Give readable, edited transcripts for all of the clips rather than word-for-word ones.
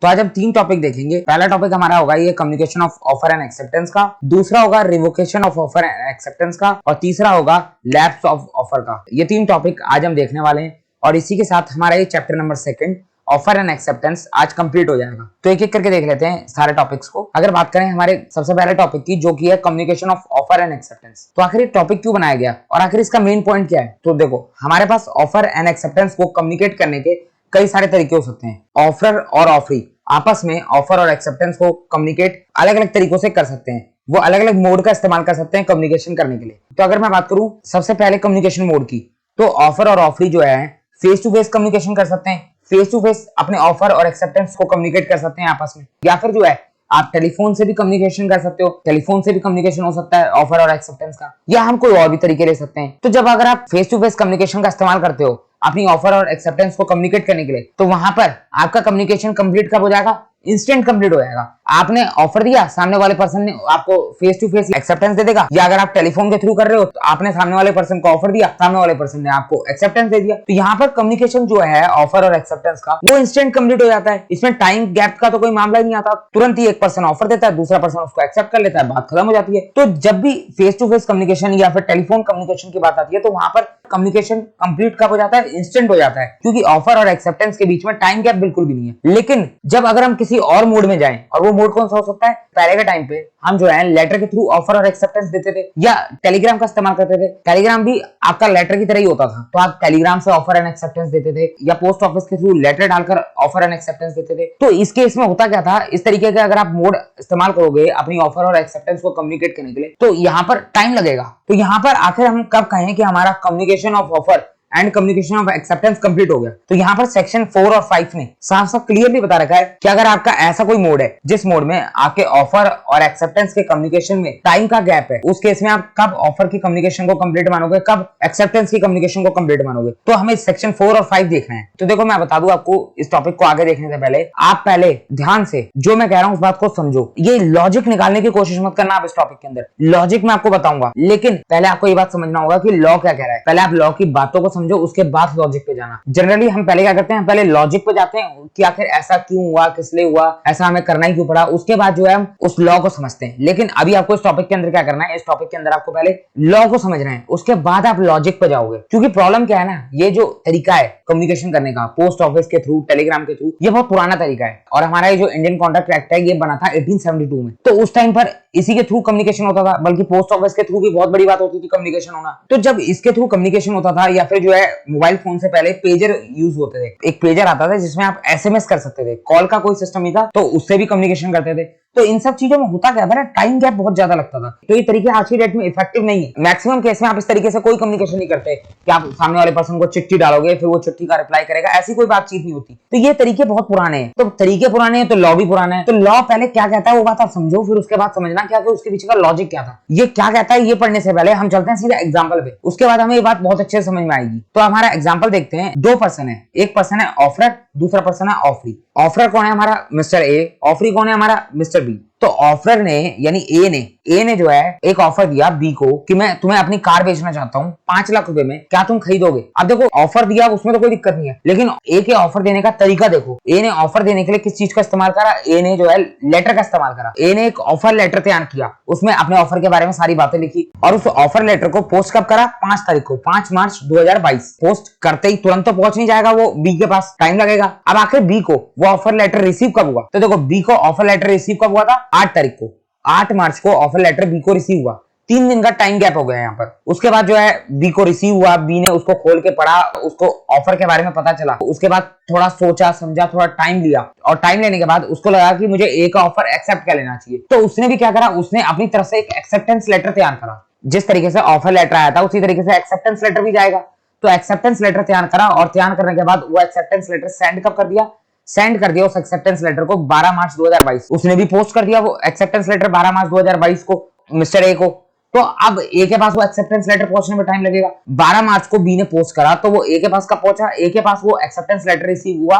तो आज हम 3 टॉपिक देखेंगे। पहला टॉपिक हमारा होगा ये communication of offer and acceptance का, दूसरा होगा revocation of offer and acceptance का, और तीसरा होगा लैप्स ऑफ ऑफर का। ये 3 टॉपिक आज हम देखने वाले हैं और इसी के साथ हमारा ये chapter number 2 offer and acceptance आज कंप्लीट हो जाएगा। तो एक एक करके देख लेते हैं सारे टॉपिक्स को। अगर बात करें हमारे सबसे पहले टॉपिक की, जो की है communication of offer and acceptance, तो आखिर ये टॉपिक क्यों बनाया गया और आखिर इसका मेन पॉइंट क्या है। तो देखो, हमारे पास ऑफर एंड एक्सेप्टेंस को कम्युनिकेट करने के कई सारे तरीके हो सकते हैं। ऑफर और ऑफरी आपस में ऑफर और एक्सेप्टेंस को कम्युनिकेट अलग अलग तरीकों से कर सकते हैं। वो अलग अलग मोड का इस्तेमाल कर सकते हैं कम्युनिकेशन करने के लिए। तो अगर मैं बात करूं सबसे पहले कम्युनिकेशन मोड की, तो ऑफर और ऑफरी जो है फेस टू फेस कम्युनिकेशन कर सकते हैं। फेस टू फेस अपने ऑफर और एक्सेप्टेंस को कम्युनिकेट कर सकते हैं आपस में, या फिर जो है आप टेलीफोन से भी कम्युनिकेशन कर सकते हो। टेलीफोन से भी कम्युनिकेशन हो सकता है ऑफर और एक्सेप्टेंस का, या हम कोई और भी तरीके ले सकते हैं। तो जब अगर आप फेस टू फेस कम्युनिकेशन का इस्तेमाल करते हो अपनी ऑफर और एक्सेप्टेंस को कम्युनिकेट करने के लिए, तो वहां पर आपका कम्युनिकेशन कंप्लीट कब हो जाएगा? इंस्टेंट कंप्लीट हो जाएगा। आपने ऑफर दिया, सामने वाले पर्सन ने आपको फेस टू फेस एक्सेप्टेंस दे देगा, या अगर आप टेलीफोन के थ्रू कर रहे हो तो आपने सामने वाले पर्सन को ऑफर दिया, सामने वाले पर्सन ने आपको एक्सेप्टेंस दे दिया। तो यहाँ पर कम्युनिकेशन जो है ऑफर और एक्सेप्टेंस का, वो इंस्टेंट कंप्लीट हो जाता है। इसमें टाइम गैप का तो कोई मामला ही नहीं आता। तुरंत ही एक पर्सन ऑफर देता है, दूसरा पर्सन उसको एक्सेप्ट कर लेता है, बात खत्म हो जाती है। तो जब भी फेस टू फेस कम्युनिकेशन या फिर टेलीफोन कम्युनिकेशन की बात आती है, तो वहां पर कम्युनिकेशन कंप्लीट कब हो जाता है? इंस्टेंट हो जाता है, क्योंकि ऑफर और एक्सेप्टेंस के बीच में टाइम गैप बिल्कुल भी नहीं है। लेकिन जब अगर हम किसी और मोड में जाएं, और वो मोड कौन सा हो सकता है? पहले के टाइम पे हम जो है लेटर के थ्रू ऑफर और एक्सेप्टेंस देते थे, या टेलीग्राम का इस्तेमाल करते थे। टेलीग्राम भी आपका लेटर की तरह ही होता था, तो आप टेलीग्राम से ऑफर एंड एक्सेप्टेंस देते थे, या पोस्ट ऑफिस के थ्रू लेटर डालकर ऑफर एंड एक्सेप्टेंस देते थे। तो इस केस में होता क्या था, इस तरीके का अगर आप मोड इस्तेमाल करोगे अपनी ऑफर और एक्सेप्टेंस को कम्युनिकेट करने के लिए, तो यहाँ पर टाइम लगेगा। तो यहाँ पर आखिर हम कब कहें कि हमारा communication of offer and communication of acceptance complete हो गया? तो यहाँ पर सेक्शन 4 और 5 ने साफ साफ क्लियरली बता रखा है कि अगर आपका ऐसा कोई मोड है जिस मोड में आपके ऑफर और एक्सेप्टेंस के कम्युनिकेशन में टाइम का गैप है, उस केस में आप कब ऑफर की कम्युनिकेशन को कंप्लीट मानोगे, कब एक्सेप्टेंस की कम्युनिकेशन को कंप्लीट मानोगे। तो हमें सेक्शन 4 और 5 देखना है। तो देखो, मैं बता दूं आपको, इस टॉपिक को आगे देखने से पहले आप पहले ध्यान से जो मैं कह रहा हूं उस बात को समझो। ये लॉजिक निकालने की कोशिश मत करना आप इस टॉपिक के अंदर। लॉजिक मैं आपको बताऊंगा, लेकिन पहले आपको ये बात समझना होगा कि लॉ क्या कह रहा है। पहले आप लॉ की बातों को समझो, उसके बाद लॉजिक पे जाना। जनरली हम पहले क्या करते हैं, पहले लॉजिक पे जाते हैं कि आखिर ऐसा क्यों हुआ, किस लिए हुआ, ऐसा हमें करना ही क्यों पड़ा। उसके बाद जो है हम उस लॉ को समझते हैं। लेकिन अभी आपको इस टॉपिक के अंदर क्या करना है, इस टॉपिक के अंदर आपको पहले लॉ को समझना है, उसके बाद आप लॉजिक पे जाओगे। क्योंकि प्रॉब्लम क्या है ना, ये जो तरीका है कम्युनिकेशन करने का पोस्ट ऑफिस के थ्रू, टेलीग्राम के थ्रू, ये बहुत पुराना तरीका है। और हमारा ये जो इंडियन कॉन्ट्रैक्ट एक्ट है, ये बना था 1872 में। तो उस टाइम पर इसी के थ्रू कम्युनिकेशन होता था, बल्कि पोस्ट ऑफिस के थ्रू भी बहुत बड़ी बात होती थी कम्युनिकेशन होना। तो जब इसके थ्रू कम्युनिकेशन होता था, या फिर जो है मोबाइल फोन से पहले पेजर यूज होते थे। एक पेजर आता था जिसमें आप एसएमएस कर सकते थे, कॉल का कोई सिस्टम नहीं था, तो उससे भी कम्युनिकेशन करते थे। तो इन सब चीजों में होता क्या था ना, टाइम गैप बहुत ज्यादा लगता था। तो ये तरीके आज की डेट में इफेक्टिव नहीं है। मैक्सिमम केस में आप इस तरीके से कोई कम्युनिकेशन नहीं करते कि आप सामने वाले पर्सन को चिट्ठी डालोगे, फिर वो चिट्ठी का रिप्लाई करेगा, ऐसी कोई बातचीत नहीं होती। तो ये तरीके बहुत पुराने हैं। तो तरीके पुराने हैं तो लॉ भी पुराना है। तो लॉ पहले क्या कहता है वो बात आप समझो, फिर उसके बाद समझना क्या उसके पीछे का लॉजिक क्या था, ये क्या कहता है। ये पढ़ने से पहले हम चलते हैं सीधा एग्जाम्पल पे, उसके बाद हमें ये बात बहुत अच्छे से समझ में आएगी। तो हमारा एग्जाम्पल देखते हैं। 2 पर्सन है, एक पर्सन है ऑफर, दूसरा पर्सन है ऑफरी। ऑफर कौन है? हमारा मिस्टर ए। ऑफरी कौन है? हमारा मिस्टर बी। तो ऑफर ने यानी ए ने जो है एक ऑफर दिया बी को कि मैं तुम्हें अपनी कार बेचना चाहता हूँ 5 लाख रुपए में, क्या तुम खरीदोगे? अब देखो, ऑफर दिया उसमें तो कोई दिक्कत नहीं है, लेकिन ए के ऑफर देने का तरीका देखो। ए ने ऑफर देने के लिए किस चीज का इस्तेमाल करा? ए ने जो है लेटर का इस्तेमाल करा। ए ने एक ऑफर लेटर तैयार किया, उसमें अपने ऑफर के बारे में सारी बातें लिखी, और उस ऑफर लेटर को पोस्ट कब करा? 5 तारीख को, 5 मार्च 2022। पोस्ट करते ही तुरंत तो पहुंच नहीं जाएगा वो बी के पास, टाइम लगेगा। अब आखिर बी को वो ऑफर लेटर रिसीव कब हुआ? तो देखो, बी को ऑफर लेटर रिसीव कब हुआ था? 8 तारीख को। 8 मार्च को ऑफर लेटर बी को रिसीव हुआ। 3 दिन का टाइम गैप हो गया यहाँ पर। उसके बाद जो है बी को रिसीव हुआ, बी ने उसको खोल के पढ़ा, उसको ऑफर के बारे में पता चला। उसके बाद थोड़ा सोचा समझा, थोड़ा टाइम लिया, और टाइम लेने के बाद उसको लगा कि मुझे ए का ऑफर एक्सेप्ट कर लेना चाहिए। तो उसने भी क्या करा, उसने अपनी तरफ से एक एक्सेप्टेंस लेटर तैयार करा। जिस तरीके से ऑफर लेटर आया था उसी तरीके से एक्सेप्टेंस लेटर भी जाएगा। तो एक्सेप्टेंस लेटर तैयार करा, और तैयार करने के बाद वो एक्सेप्टेंस लेटर सेंड कब कर दिया? सेंड कर दिया उस एक्सेप्टेंस लेटर को 12 मार्च 2022। उसने भी पोस्ट कर दिया वो एक्सेप्टेंस लेटर 12 मार्च 2022 को मिस्टर ए को। तो अब ए के पास वो एक्सेप्टेंस लेटर पहुंचने में टाइम लगेगा। 12 मार्च को बी ने पोस्ट करा, तो वो ए के पास कब पहुंचा? ए के पास वो एक्सेप्टेंस लेटर रिसीव हुआ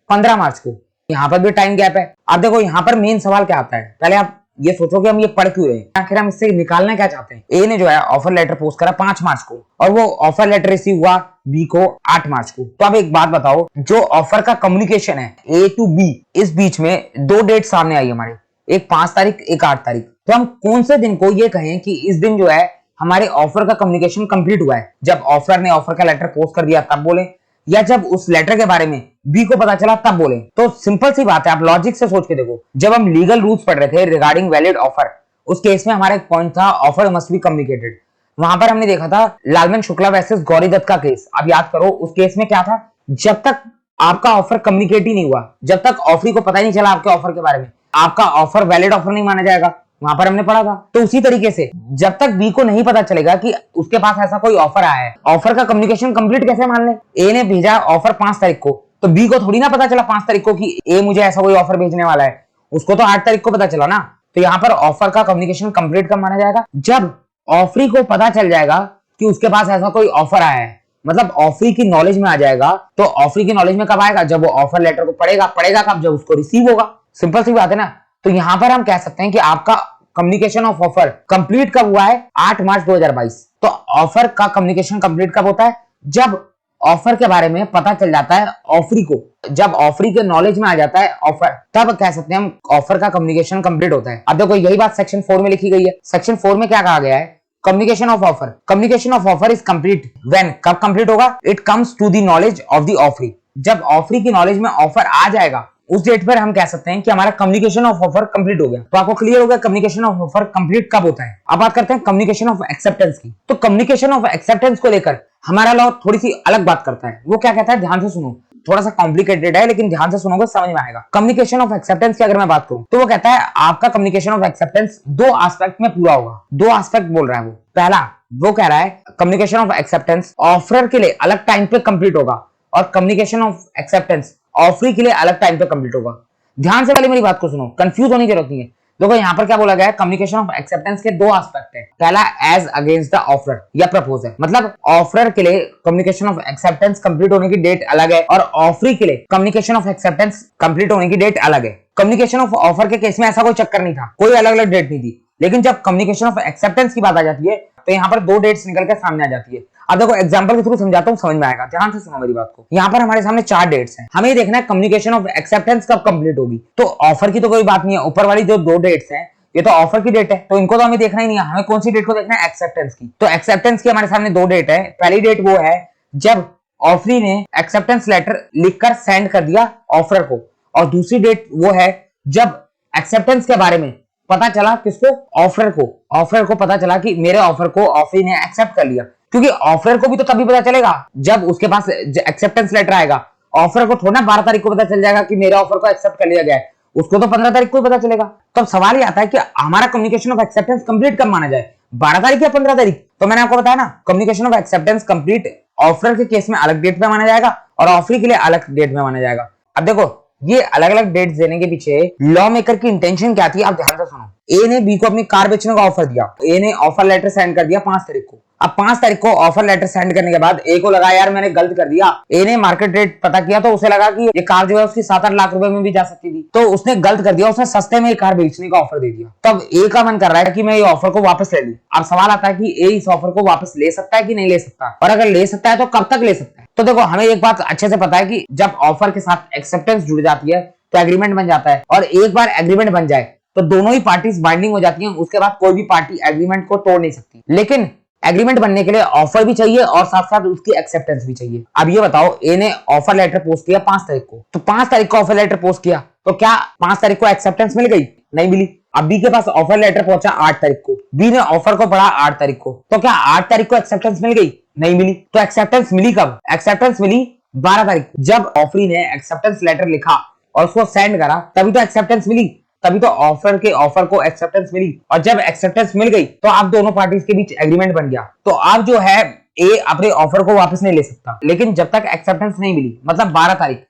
15 मार्च को। यहाँ पर भी टाइम गैप है। अब देखो, यहाँ पर मेन सवाल क्या आता है, पहले आप ये सोचो कि हम ये पढ़ क्यों रहे हैं, आखिर हम इससे निकालना क्या चाहते हैं। ए ने जो है ऑफर लेटर पोस्ट करा 5 मार्च को और वो ऑफर लेटर रिसीव हुआ बी को 8 मार्च को। तो अब एक बात बताओ, जो ऑफर का कम्युनिकेशन है ए टू बी, इस बीच में 2 डेट सामने आई हमारे, एक 5 तारीख एक 8 तारीख। तो हम कौन से दिन को ये कहें कि इस दिन जो है हमारे ऑफर का कम्युनिकेशन कंप्लीट हुआ है? जब ऑफर ने ऑफर का लेटर पोस्ट कर दिया तब बोले, या जब उस लेटर के बारे में बी को पता चला तब बोले? तो सिंपल सी बात है, आप लॉजिक से सोच के देखो। जब हम लीगल रूल्स पढ़ रहे थे रिगार्डिंग वैलिड ऑफर, उस केस में हमारा एक पॉइंट था ऑफर मस्ट बी कम्युनिकेटेड। वहां पर हमने देखा था लालमन शुक्ला वर्सेस गौरी दत्त का केस। अब याद करो उस केस में क्या था, जब तक आपका ऑफर कम्युनिकेट ही नहीं हुआ, जब तक ऑफरी को पता ही नहीं चला आपके ऑफर के बारे में, आपका ऑफर वैलिड ऑफर नहीं माना जाएगा। वहां पर हमने पढ़ा था। तो उसी तरीके से जब तक बी को नहीं पता चलेगा कि उसके पास ऐसा कोई ऑफर आया है, ऑफर का कम्युनिकेशन कंप्लीट कैसे मान ले? ए ने भेजा ऑफर 5 तारीख को, तो बी को थोड़ी ना पता चला 5 तारीख को कि ए मुझे ऐसा कोई ऑफर भेजने वाला है, उसको तो 8 तारीख को पता चला ना। तो यहाँ पर ऑफर का कम्युनिकेशन कंप्लीट कब माना जाएगा? जब ऑफरी को पता चल जाएगा कि उसके पास ऐसा कोई ऑफर आया है, मतलब ऑफरी की नॉलेज में आ जाएगा। तो ऑफरी की नॉलेज में कब आएगा? जब वो ऑफर लेटर को पढ़ेगा कब? जब उसको रिसीव होगा। सिंपल सी बात है ना। तो यहां पर हम कह सकते हैं कि आपका कम्युनिकेशन ऑफ ऑफर कंप्लीट कब हुआ है? 8 मार्च 2022। तो ऑफर का कम्युनिकेशन कंप्लीट कब होता है? जब ऑफर के बारे में पता चल जाता है ऑफरी को, जब ऑफरी के नॉलेज में आ जाता है ऑफर, तब कह सकते हैं हम ऑफर का कम्युनिकेशन कंप्लीट होता है। अब देखो यही बात सेक्शन 4 में लिखी गई है। सेक्शन 4 में क्या कहा गया है? Communication of offer, communication of offer is complete when, कब कंप्लीट होगा? It comes to the knowledge of the offeree, जब ऑफरी की नॉलेज में ऑफर आ जाएगा उस डेट पर हम कह सकते हैं कि हमारा कम्युनिकेशन ऑफ ऑफर कंप्लीट हो गया। तो आपको क्लियर हो गया कम्युनिकेशन ऑफ ऑफर कंप्लीट कब होता है। अब बात करते हैं कम्युनिकेशन ऑफ एक्सेप्टेंस की। तो कम्युनिकेशन ऑफ एक्सेप्टेंस को लेकर हमारा लॉ थोड़ी सी अलग बात करता है। वो क्या कहता है, ध्यान से सुनो, थोड़ा सा कॉम्प्लिकेटेड है लेकिन ध्यान से सुनोगे समझ में आएगा। कम्युनिकेशन ऑफ एक्सेप्टेंस की अगर मैं बात करूं तो वो कहता है आपका कम्युनिकेशन ऑफ एक्सेप्टेंस 2 एस्पेक्ट में पूरा होगा। 2 एस्पेक्ट बोल रहा है वो। पहला वो कह रहा है कम्युनिकेशन ऑफ एक्सेप्टेंस ऑफर के लिए अलग टाइम पे कंप्लीट होगा और कम्युनिकेशन ऑफ एक्सेप्टेंस ऑफरी के लिए अलग टाइम पे कंप्लीट होगा। ध्यान से पहले मेरी बात को सुनो, कंफ्यूज होने की जरूरत नहीं है। देखो यहाँ पर क्या बोला गया है, कम्युनिकेशन ऑफ एक्सेप्टेंस के 2 एस्पेक्ट है। पहला एज अगेंस्ट द ऑफर या प्रपोजर, मतलब ऑफर के लिए कम्युनिकेशन ऑफ एक्सेप्टेंस कंप्लीट होने की डेट अलग है और ऑफरी के लिए कम्युनिकेशन ऑफ एक्सेप्टेंस कंप्लीट होने की डेट अलग है। कम्युनिकेशन ऑफ ऑफर के केस में ऐसा कोई चक्कर नहीं था, कोई अलग अलग डेट नहीं थी। लेकिन जब कम्युनिकेशन ऑफ एक्सेप्टेंस की बात आ जाती है तो यहाँ पर 2 डेट्स निकल के सामने आ जाती है। अब देखो एग्जांपल के थ्रू समझाता हूँ, समझ में आएगा। ध्यान से सुनो मेरी बात को। यहाँ पर हमारे सामने 4 डेट्स हैं, हमें देखना है कम्युनिकेशन ऑफ एक्सेप्टेंस कब कंप्लीट होगी। तो ऑफर की तो कोई बात नहीं है, ऊपर वाली जो 2 डेट्स हैं ये तो ऑफर की डेट है, तो इनको तो हमें देखना ही नहीं है। हमें कौन सी डेट को देखना है? एक्सेप्टेंस की। तो एक्सेप्टेंस की हमारे सामने 2 डेट है। पहली डेट वो है जब ऑफरी ने एक्सेप्टेंस लेटर लिखकर सेंड कर दिया ऑफर को, और दूसरी डेट वो है जब एक्सेप्टेंस के बारे में पता चला किसको? ऑफर को। ऑफर को पता चला कि मेरे ऑफर को ऑफरी ने एक्सेप्ट कर लिया, क्योंकि ऑफर को भी तो तभी पता चलेगा जब उसके पास एक्सेप्टेंस लेटर आएगा। ऑफर को थोड़ा 12 तारीख को पता चल जाएगा कि मेरे ऑफर को एक्सेप्ट कर लिया गया है, उसको तो 15 तारीख को ही पता चलेगा। तो अब सवाल ये आता है कि हमारा कम्युनिकेशन ऑफ एक्सेप्टेंस कंप्लीट कब माना जाए, 12 तारीख या 15 तारीख? तो मैंने आपको बताया ना, communication of acceptance complete offer के केस में अलग डेट पे माना जाएगा और ऑफरी के लिए अलग डेट में माना जाएगा। अब देखो ये अलग अलग डेट्स देने के पीछे लॉ मेकर की इंटेंशन क्या थी, आप ध्यान से सुनो। ए ने बी को अपनी कार बेचने का ऑफर दिया, ए ने ऑफर लेटर सेंड कर दिया 5 तारीख को। अब 5 तारीख को ऑफर लेटर सेंड करने के बाद ए को लगा यार मैंने गलत कर दिया। ए ने मार्केट रेट पता किया तो उसे लगा कि ये कार जो है उसकी 7-8 लाख रुपए में भी जा सकती थी, तो उसने गलत कर दिया, उसने सस्ते में कार बेचने का ऑफर दे दिया। तब ए का मन कर रहा है कि मैं ये ऑफर को वापस ले लूं। अब सवाल आता है कि ए इस ऑफर को वापस ले सकता है कि नहीं ले सकता, और अगर ले सकता है तो कब तक ले सकता है। तो देखो हमें एक बात अच्छे से पता है कि जब ऑफर के साथ एक्सेप्टेंस जुड़ जाती है तो एग्रीमेंट बन जाता है, और एक बार एग्रीमेंट बन जाए तो दोनों ही पार्टीज बाइंडिंग हो जाती हैं, उसके बाद कोई भी पार्टी एग्रीमेंट को तोड़ नहीं सकती। लेकिन एग्रीमेंट बनने के लिए ऑफर भी चाहिए और साथ साथ उसकी एक्सेप्टेंस भी चाहिए। अब ये बताओ, ए ने ऑफर लेटर पोस्ट किया 5 तारीख को, तो 5 तारीख को ऑफर लेटर पोस्ट किया तो क्या 5 तारीख को एक्सेप्टेंस मिल गई? नहीं मिली। अब बी के पास ऑफर लेटर पहुंचा 8 तारीख को, बी ने ऑफर को पढ़ा 8 तारीख को, तो क्या 8 तारीख को एक्सेप्टेंस मिल गई? नहीं मिली। तो एक्सेप्टेंस मिली कब? एक्सेप्टेंस मिली 12 तारीख को, जब ऑफरी ने एक्सेप्टेंस लेटर लिखा और उसको सेंड करा, तभी तो एक्सेप्टेंस मिली, तभी तो ऑफर को एक्सेप्टेंस मिली। और जब एक्सेप्टेंस मिल गई तो आप दोनों पार्टीज के बीच एग्रीमेंट बन गया। तो अब जो है ए अपने ऑफर को वापस नहीं ले सकता, लेकिन जब तक एक्सेप्टेंस नहीं मिली, मतलब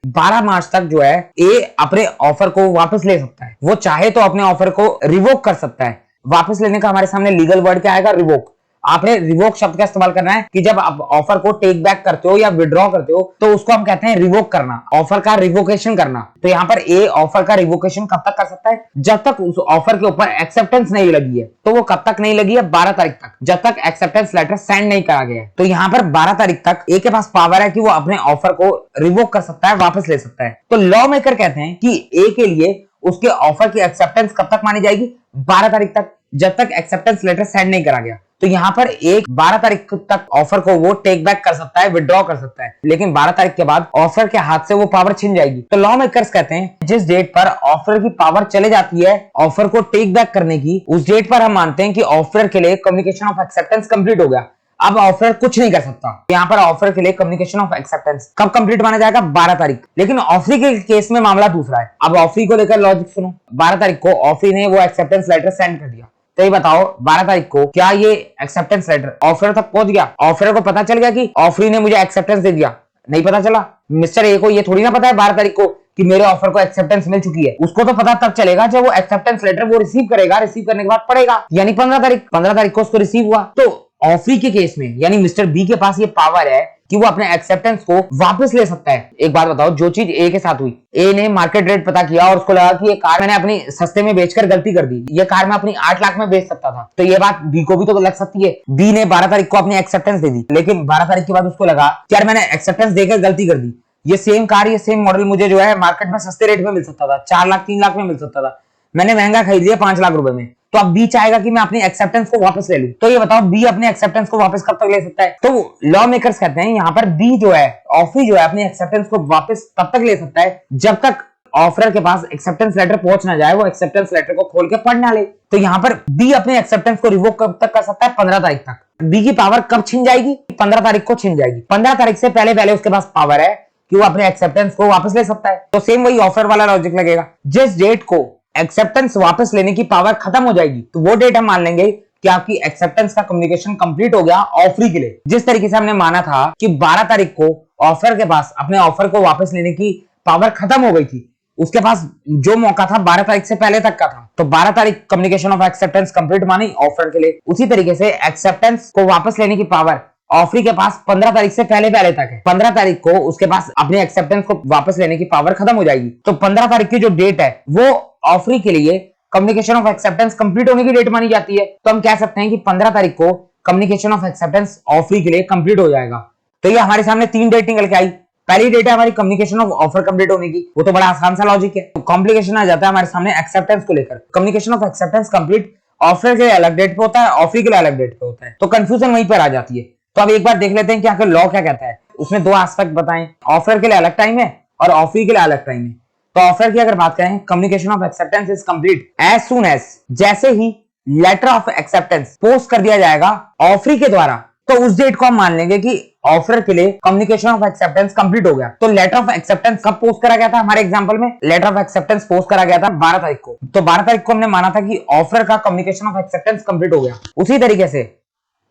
12 मार्च तक जो है ए अपने ऑफर को वापस ले सकता है। वो चाहे तो अपने ऑफर को रिवोक कर सकता है। वापस लेने का हमारे सामने लीगल वर्ड क्या आएगा? रिवोक। आपने रिवोक शब्द का इस्तेमाल करना है कि जब आप ऑफर को टेक बैक करते हो या विड्रॉ करते हो तो उसको हम कहते हैं रिवोक करना, ऑफर का रिवोकेशन करना। तो यहाँ पर ए ऑफर का रिवोकेशन कब तक कर सकता है? जब तक उस ऑफर के ऊपर एक्सेप्टेंस नहीं लगी है। तो वो कब तक नहीं लगी है? 12 तारीख तक, जब तक एक्सेप्टेंस लेटर सेंड नहीं करा गया है। तो यहाँ पर 12 तारीख तक ए के पास पावर है कि वो अपने ऑफर को रिवोक कर सकता है, वापस ले सकता है। तो लॉ मेकर कहते हैं कि ए के लिए उसके ऑफर की एक्सेप्टेंस कब तक मानी जाएगी? 12 तारीख तक, जब तक एक्सेप्टेंस लेटर सेंड नहीं करा गया। तो यहाँ पर एक 12 तारीख तक ऑफर को वो टेक बैक कर सकता है, विड्रॉ कर सकता है, लेकिन 12 तारीख के बाद ऑफर के हाथ से वो पावर छिन जाएगी। तो लॉ मेकर्स कहते हैं जिस डेट पर ऑफर की पावर चले जाती है ऑफर को टेक बैक करने की, उस डेट पर हम मानते हैं कि ऑफर के लिए कम्युनिकेशन ऑफ एक्सेप्टेंस कंप्लीट हो गया। अब ऑफर कुछ नहीं कर सकता। यहाँ पर ऑफर के लिए कम्युनिकेशन ऑफ एक्सेप्टेंस कब कंप्लीट माना जाएगा? 12 तारीख। लेकिन ऑफरी के केस में मामला दूसरा है। अब ऑफरी को लेकर लॉजिक सुनो। 12 तारीख को ऑफरी ने वो एक्सेप्टेंस लेटर सेंड कर दिया। तो ये बताओ 12 तारीख को क्या ये एक्सेप्टेंस लेटर ऑफर तक पहुंच गया? ऑफर को पता चल गया कि ऑफरी ने मुझे एक्सेप्टेंस दे दिया? नहीं पता चला। मिस्टर ए को ये थोड़ी ना पता है 12 तारीख को कि मेरे ऑफर को एक्सेप्टेंस मिल चुकी है। उसको तो पता तब चलेगा जब वो एक्सेप्टेंस लेटर वो रिसीव करेगा, रिसीव करने के बाद पढ़ेगा, यानी 15 तारीख को उसको रिसीव हुआ। तो ऑफरी के केस में यानी मिस्टर बी के पास ये पावर है कि वो अपने एक्सेप्टेंस को वापस ले सकता है। एक बात बताओ, जो चीज ए के साथ हुई, ए ने मार्केट रेट पता किया और उसको लगा कि ये कार मैंने अपनी सस्ते में बेचकर गलती कर दी, ये कार मैं अपनी 8 लाख में बेच सकता था। तो ये बात बी को भी तो लग सकती है। बी ने 12 तारीख को अपनी एक्सेप्टेंस दे दी, लेकिन 12 तारीख के बाद उसको लगा कि यार मैंने एक्सेप्टेंस देकर गलती कर दी, ये सेम कार, ये सेम मॉडल मुझे जो है मार्केट में सस्ते रेट में मिल सकता था, 4 लाख 3 लाख में मिल सकता था, मैंने महंगा खरीद लिया 5 लाख रुपए में। तो अब बी चाहेगा कि मैं अपनी एक्सेप्टेंस को वापस ले लूं। तो ये बताओ बी अपने एक्सेप्टेंस को वापस कब तक ले सकता है? तो लॉ मेकर्स कहते हैं यहाँ पर बी जो है, ऑफरी जो है, अपनी एक्सेप्टेंस को वापस तब तक ले सकता है जब तक ऑफर के पास एक्सेप्टेंस लेटर पहुंच ना जाए, वो एक्सेप्टेंस लेटर को खोल के पढ़ ना ले। तो यहाँ पर बी अपने एक्सेप्टेंस को रिवोक कब तक कर सकता है? 15 तारीख तक। बी की पावर कब छिन जाएगी? 15 तारीख को छिन जाएगी। 15 तारीख से पहले उसके पास पावर है कि वो अपने एक्सेप्टेंस को वापस ले सकता है। तो सेम वही ऑफर वाला लॉजिक लगेगा। जिस डेट को एक्सेप्टेंस वापस लेने की पावर खत्म हो जाएगी, तो वो डेट हम मान लेंगे कि आपकी एक्सेप्टेंस का कम्युनिकेशन कंप्लीट हो गया ऑफरी के लिए। जिस तरीके से हमने माना था कि 12 तारीख को ऑफर के पास अपने ऑफर को वापस लेने की पावर खत्म हो गई थी, उसके पास जो मौका था 12 तारीख से पहले तक का था, तो 12 तारीख कम्युनिकेशन ऑफ एक्सेप्टेंस कंप्लीट मानी ऑफर के लिए। उसी तरीके से एक्सेप्टेंस को वापस लेने की पावर ऑफरी के पास 15 तारीख से पहले तक है। 15 तारीख को उसके पास अपने एक्सेप्टेंस को वापस लेने की पावर खत्म हो जाएगी। तो 15 तारीख की जो डेट है वो ऑफरी के लिए कम्युनिकेशन ऑफ एक्सेप्टेंस कंप्लीट होने की डेट मानी जाती है। तो हम कह सकते हैं कि 15 तारीख को कम्युनिकेशन ऑफ एक्सेप्टेंस ऑफरी के लिए कंप्लीट हो जाएगा। तो ये हमारे सामने 3 डेट निकल के आई। पहली डेट है हमारी कम्युनिकेशन ऑफ ऑफर कंप्लीट होने की, वो तो बड़ा आसान सा लॉजिक है। तो कॉम्प्लिकेशन आ जाता है हमारे सामने एक्सेप्टेंस को लेकर। Communication of acceptance complete offer के लिए अलग डेट पे होता है, ऑफरी के लिए अलग डेट पे होता है, तो कंफ्यूजन वहीं पर आ जाती है। तो अब एक बार देख लेते हैं कि आखिर लॉ क्या कहता है। उसने 2 एस्पेक्ट बताए, ऑफर के लिए अलग टाइम है और ऑफरी के लिए अलग टाइम है। तो ऑफर की अगर बात करें, communication of acceptance is complete as soon as, जैसे ही लेटर ऑफ एक्सेप्टेंस पोस्ट कर दिया जाएगा ऑफरी के द्वारा, तो उस डेट को हम मान लेंगे कि ऑफर के लिए कम्युनिकेशन ऑफ एक्सेप्टेंस कंप्लीट हो गया। तो लेटर ऑफ एक्सेप्टेंस कब पोस्ट करा गया था? हमारे एग्जांपल में लेटर ऑफ एक्सेप्टेंस पोस्ट करा गया था 12 तारीख को। तो 12 तारीख को हमने माना था कि ऑफर का कम्युनिकेशन ऑफ एक्सेप्टेंस कंप्लीट हो गया। उसी तरीके से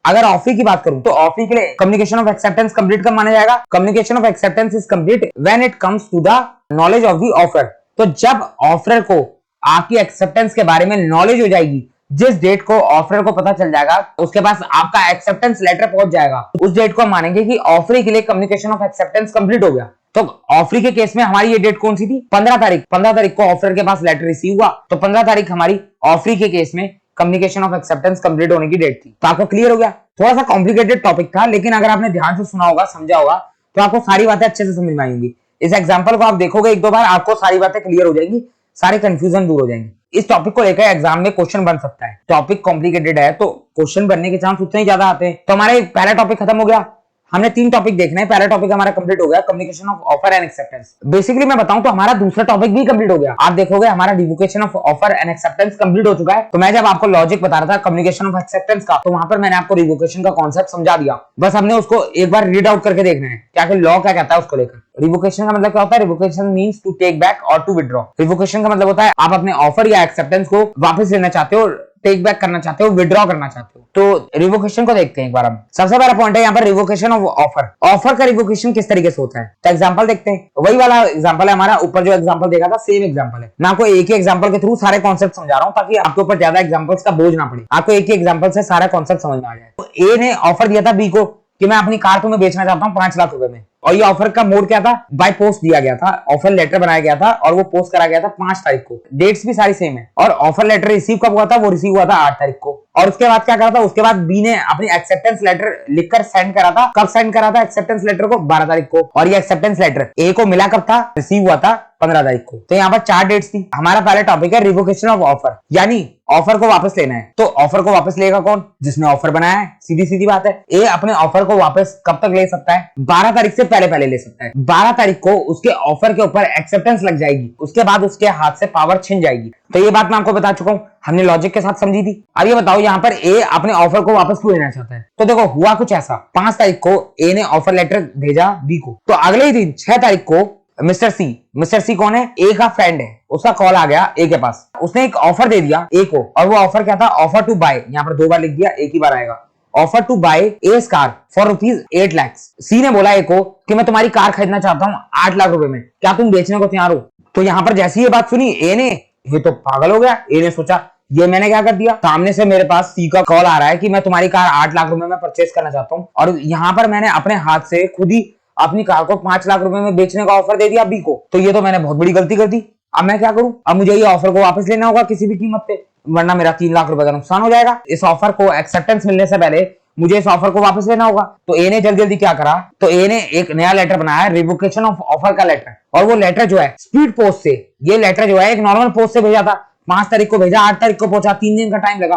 अगर ऑफरी की बात करूं तो ऑफरी के लिए कम्युनिकेशन ऑफ एक्सेप्टेंस कंप्लीट कब माना जाएगा? Communication of acceptance is complete when it comes to the knowledge of the offer. तो जब ऑफर को आपकी एक्सेप्टेंस के बारे में नॉलेज हो जाएगी, जिस डेट को ऑफर को पता चल जाएगा उसके पास आपका एक्सेप्टेंस लेटर पहुंच जाएगा, उस डेट को हम मानेंगे कि ऑफरी के लिए कम्युनिकेशन ऑफ एक्सेप्टेंस कंप्लीट हो गया। तो ऑफरी के केस में हमारी ये डेट कौन सी थी? 15 तारीख। 15 तारीख को ऑफर के पास लेटर रिसीव हुआ, तो 15 तारीख हमारी ऑफरी के केस में कम्युनिकेशन ऑफ एक्सेप्टेंस कंप्लीट होने की डेट थी। तो आपको क्लियर हो गया? थोड़ा सा कॉम्प्लिकेटेड टॉपिक था, लेकिन अगर आपने ध्यान से सुना होगा, समझा होगा, तो आपको सारी बातें अच्छे से समझ में आएंगी। इस एग्जांपल को आप देखोगे 1-2 बार, आपको सारी बातें क्लियर हो जाएंगी, सारे कंफ्यूजन दूर हो जाएंगे। इस टॉपिक को लेकर एग्जाम में क्वेश्चन बन सकता है। टॉपिक कॉम्प्लिकेटेड है तो क्वेश्चन बनने के चांस उतने ही ज्यादा आते हैं। तो हमारे पहला टॉपिक खत्म हो गया। हमने 3 टॉपिक देखने हैं। पहला टॉपिक हमारा कंप्लीट हो गया, communication of offer and acceptance. Basically मैं बताऊं तो हमारा दूसरा टॉपिक भी कंप्लीट हो गया। आप देखोगे हमारा revocation of offer and acceptance complete हो चुका है। तो मैं जब आपको लॉजिक बता रहा था कम्युनिकेशन ऑफ एक्सेप्टेंस का, तो वहां पर मैंने आपको रिवोकेशन का कॉन्सेप्ट समझा दिया। बस हमने उसको एक बार रीड आउट करके देखना है क्या लॉ क्या कहता है उसको लेकर। रिवोकेशन का मतलब क्या होता है? Revocation means to take back और टू विथड्रॉ। रिवोकेशन का मतलब होता है आप अपने ऑफर या एक्सेप्टेंस को वापस लेना चाहते हो, टेक बैक करना चाहते हो, विड्रॉ करना चाहते हो। तो रिवोकेशन को देखते हैं एक बार हम। सबसे पहला पॉइंट है यहाँ पर रिवोकेशन ऑफ ऑफर। ऑफर का रिवोकेशन किस तरीके से होता है, तो एग्जांपल देखते हैं। वही वाला एग्जांपल है हमारा, ऊपर जो एग्जांपल देखा था सेम एग्जांपल है। मैं आपको एक ही एग्जांपल के थ्रू सारे कॉन्सेप्ट समझा रहा हूँ ताकि आपके ऊपर ज्यादा एग्जांपल्स का बोझ ना पड़े, आपको एक ही एग्जांपल से सारा कॉन्सेप्ट समझ में आ जाए। तो ए ने ऑफर दिया था बी को कि मैं अपनी कार तुम्हें बेचना चाहता हूँ 5 लाख रुपए में, और ये ऑफर का मोड क्या था, बाय पोस्ट दिया गया था। ऑफर लेटर बनाया गया था और वो पोस्ट करा गया था 5 तारीख को। डेट्स भी सारी सेम है। और ऑफर लेटर रिसीव कब हुआ था, वो रिसीव हुआ था 8 तारीख को। और उसके बाद क्या करा था, उसके बाद बी ने अपनी एक्सेप्टेंस लेटर लिखकर सेंड करा था। कब सेंड करा था एक्सेप्टेंस लेटर को, 12 तारीख को। और ये एक्सेप्टेंस लेटर ए को मिला कब था, रिसीव हुआ था 15 तारीख को। तो यहाँ पर 4 डेट्स थी। हमारा पहला टॉपिक है रिवोकेशन ऑफ ऑफर, यानी ऑफर को वापस लेना है। तो ऑफर को वापस लेगा कौन, जिसने ऑफर बनाया है। सीधी सीधी बात है, ए अपने ऑफर को वापस कब तक ले सकता है, 12 तारीख से पहले पहले ले सकता है। 12 तारीख को उसके ऑफर के ऊपर एक्सेप्टेंस लग जाएगी, उसके बाद उसके हाथ से पावर छिन जाएगी। तो ये बात मैं आपको बता चुका हूं, हमने लॉजिक के साथ समझी थी। अब ये बताओ यहाँ पर ए अपने ऑफर को वापस क्यों लेना चाहता है। तो देखो हुआ कुछ ऐसा, 5 तारीख को ए ने ऑफर लेटर भेजा बी को, तो अगले ही दिन 6 तारीख को मिस्टर सी कौन है, ए का फ्रेंड है, उसका कॉल आ गया ए के पास। उसने एक ऑफर दे दिया ए को, और वो ऑफर क्या था, ऑफर टू बाय। यहाँ पर 2 बार लिख दिया, एक ही बार आएगा। Offer to buy his car for ₹8 lakh. C ने बोला ए को कि मैं तुम्हारी कार खरीदना चाहता हूँ 8 लाख रुपए में, क्या तुम बेचने को तैयार हो। तो यहाँ पर जैसी ये बात सुनी ए ने, ये तो पागल हो गया। ए ने सोचा ये मैंने क्या कर दिया, सामने से मेरे पास सी का कॉल आ रहा है कि मैं तुम्हारी कार 8 लाख रुपए में परचेस करना चाहता हूँ, और यहाँ पर मैंने अपने हाथ से खुद ही अपनी कार को 5 लाख रुपए में बेचने का ऑफर दे दिया बी को। तो ये तो मैंने बहुत बड़ी गलती कर दी। अब मैं क्या करूं, अब मुझे ये ऑफर को वापस लेना होगा किसी भी कीमत पे, वरना मेरा 3 लाख रुपए का नुकसान हो जाएगा। इस ऑफर को एक्सेप्टेंस मिलने से पहले मुझे इस ऑफर को वापस लेना होगा। तो ए ने जल्दी जल्दी क्या करा, तो ए ने एक नया लेटर बनाया, रिवोकेशन ऑफ ऑफर का लेटर। और वो लेटर जो है स्पीड पोस्ट से, ये लेटर जो है एक नॉर्मल पोस्ट से भेजा था। 5 तारीख को भेजा, 8 तारीख को पहुंचा, 3 दिन का टाइम लगा।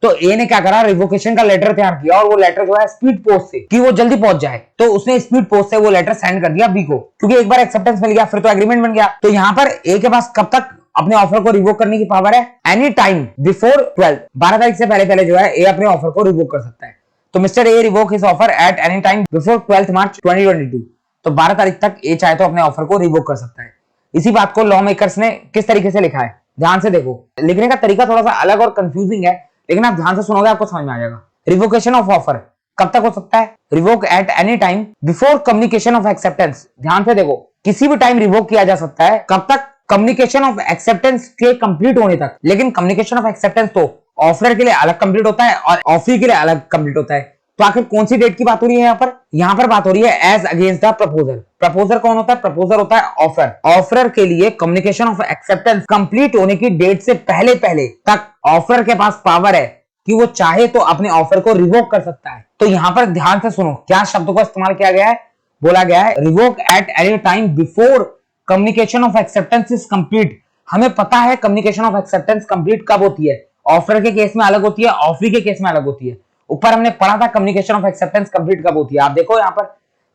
तो ए ने क्या करा, रिवोकेशन का लेटर तैयार किया, और वो लेटर जो है स्पीड पोस्ट से, कि वो जल्दी पहुंच जाए, तो उसने स्पीड पोस्ट से वो लेटर सेंड कर दिया बी को, क्योंकि एक बार एक्सेप्टेंस मिल गया फिर तो एग्रीमेंट बन गया। तो यहाँ पर ए के पास कब तक अपने ऑफर को रिवोक करने की पावर है, एनी टाइम बिफोर 12, 12 तारीख से पहले पहले जो है ए अपने ऑफर को रिवोक कर सकता है। तो mister A revoke his offer eight any time before 12 मार्च 2022। तो 12 तारीख तक ए चाहे तो अपने ऑफर को रिवोक कर सकता है। इसी बात को लॉ मेकर्स ने किस तरीके से लिखा है, ध्यान से देखो। लिखने का तरीका थोड़ा सा अलग और कंफ्यूजिंग है, लेकिन आप ध्यान से सुनोगे आपको समझ में आ जाएगा। रिवोकेशन ऑफ ऑफर कब तक हो सकता है, revoke eight any time before communication of acceptance. ध्यान से देखो, किसी भी टाइम रिवोक किया जा सकता है, कब तक, कम्युनिकेशन ऑफ एक्सेप्टेंस के कंप्लीट होने तक। लेकिन कम्युनिकेशन ऑफ एक्सेप्टेंस तो ऑफर के लिए अलग कंप्लीट होता है और ऑफर के लिए अलग कंप्लीट होता है। तो आखिर कौन सी डेट की बात हो रही है यहाँ पर, यहाँ पर बात हो रही है as against the proposer. Proposer कौन होता है, प्रपोजर होता है ऑफर। ऑफर के लिए कम्युनिकेशन ऑफ एक्सेप्टेंस कंप्लीट होने की डेट से पहले पहले तक ऑफर के पास पावर है कि वो चाहे तो अपने ऑफर को रिवोक कर सकता है। तो यहाँ पर ध्यान से सुनो, क्या शब्द का इस्तेमाल किया गया है, बोला गया है revoke eight any time before communication of acceptance is complete. हमें पता है कम्युनिकेशन ऑफ एक्सेप्टेंस कंप्लीट कब होती है, ऑफर के केस में अलग होती है, ऑफर के केस में अलग होती है। ऊपर हमने पढ़ा था कम्युनिकेशन ऑफ एक्सेप्टेंस कंप्लीट कब होती है। आप देखो यहाँ पर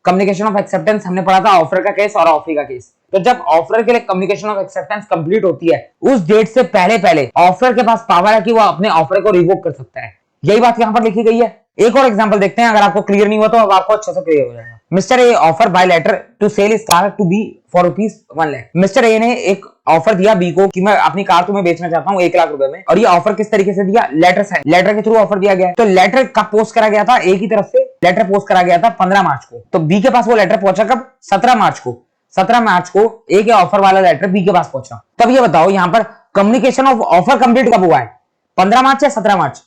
कम्युनिकेशन ऑफ एक्सेप्टेंस हमने पढ़ा था ऑफर का केस और ऑफर का केस। तो जब ऑफर के लिए कम्युनिकेशन ऑफ एक्सेप्टेंस कंप्लीट होती है, उस डेट से पहले पहले ऑफर के पास पावर है कि वो अपने ऑफर को रिवोक कर सकता है। यही बात यहाँ पर लिखी गई है। एक और एग्जांपल देखते हैं, अगर आपको क्लियर नहीं हुआ तो अब आपको अच्छे से क्लियर हो जाएगा। Mister A offer by letter to sell his car to be for ₹1 lakh. Mister A ने एक ऑफर दिया बी को कि मैं अपनी कार तुम्हें बेचना चाहता हूँ 1 लाख रुपए में। और ये ऑफर किस तरीके से दिया, लेटर सेंड, लेटर के थ्रू ऑफर दिया गया। तो लेटर कब पोस्ट करा गया था, ए की तरफ से लेटर पोस्ट करा गया था 15 मार्च को। तो बी के पास वो लेटर पहुंचा कब, 17 मार्च को। 17 मार्च को ए के ऑफर वाला लेटर बी के पास पहुंचा। तब ये बताओ यहाँ पर कम्युनिकेशन ऑफ ऑफर कंप्लीट कब हुआ है, 15 मार्च या 17 मार्च।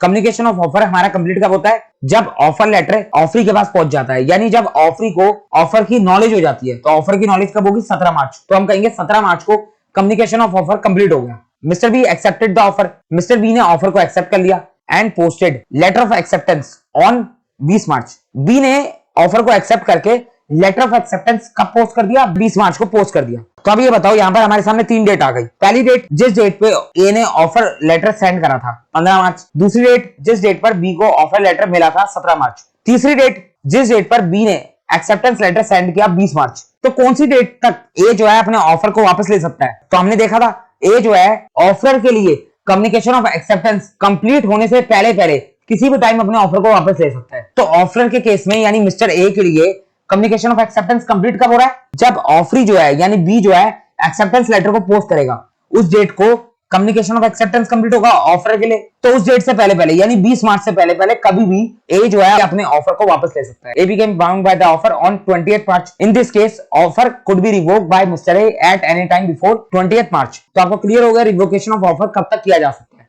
कम्युनिकेशन ऑफ ऑफर हमारा कंप्लीट कब होता है, जब ऑफर लेटर ऑफरी के पास पहुंच जाता है, यानी जब ऑफरी को ऑफर की नॉलेज हो जाती है। तो ऑफर की नॉलेज कब होगी, 17 मार्च। तो हम कहेंगे 17 मार्च को कम्युनिकेशन ऑफ ऑफर कंप्लीट हो गया। Mister B accepted the offer. Mister B ने ऑफर को एक्सेप्ट कर लिया and posted letter of acceptance on 20 March. B ने ऑफर को एक्सेप्ट करके लेटर ऑफ एक्सेप्टेंस कब पोस्ट कर दिया, 20 मार्च को पोस्ट कर दिया। तो अब ये बताओ यहाँ पर हमारे सामने 3 डेट आ गई। पहली डेट जिस डेट पे ए ने ऑफर लेटर सेंड करा था 15 मार्च। दूसरी डेट जिस डेट पर बी को ऑफर लेटर मिला था 17 मार्च। तीसरी डेट जिस डेट पर बी ने एक्सेप्टेंस लेटर सेंड किया 20 मार्च। तो कौन सी डेट तक ए जो है अपने ऑफर को वापस ले सकता है, तो हमने देखा था ए जो है ऑफर के लिए कम्युनिकेशन ऑफ एक्सेप्टेंस कंप्लीट होने से पहले पहले किसी भी टाइम अपने ऑफर को वापस ले सकता है। तो ऑफर के केस में यानी मिस्टर ए के लिए कम्युनिकेशन ऑफ एक्सेप्टेंस कंप्लीट कब हो रहा है, जब ऑफरी जो है यानी बी जो है एक्सेप्टेंस लेटर को पोस्ट करेगा, उस डेट को कम्युनिकेशन ऑफ एक्सेप्टेंस कंप्लीट होगा ऑफर के लिए, तो उस डेट से पहले पहले यानी 20 मार्च से पहले पहले कभी भी ए जो है अपने ऑफर को वापस ले सकता है। A became bound by the offer on 20th March. In this case offer could be revoked by mister A at any time before 20th March. तो आपको क्लियर हो गया रिवोकेशन ऑफ ऑफर कब तक किया जा सकता है।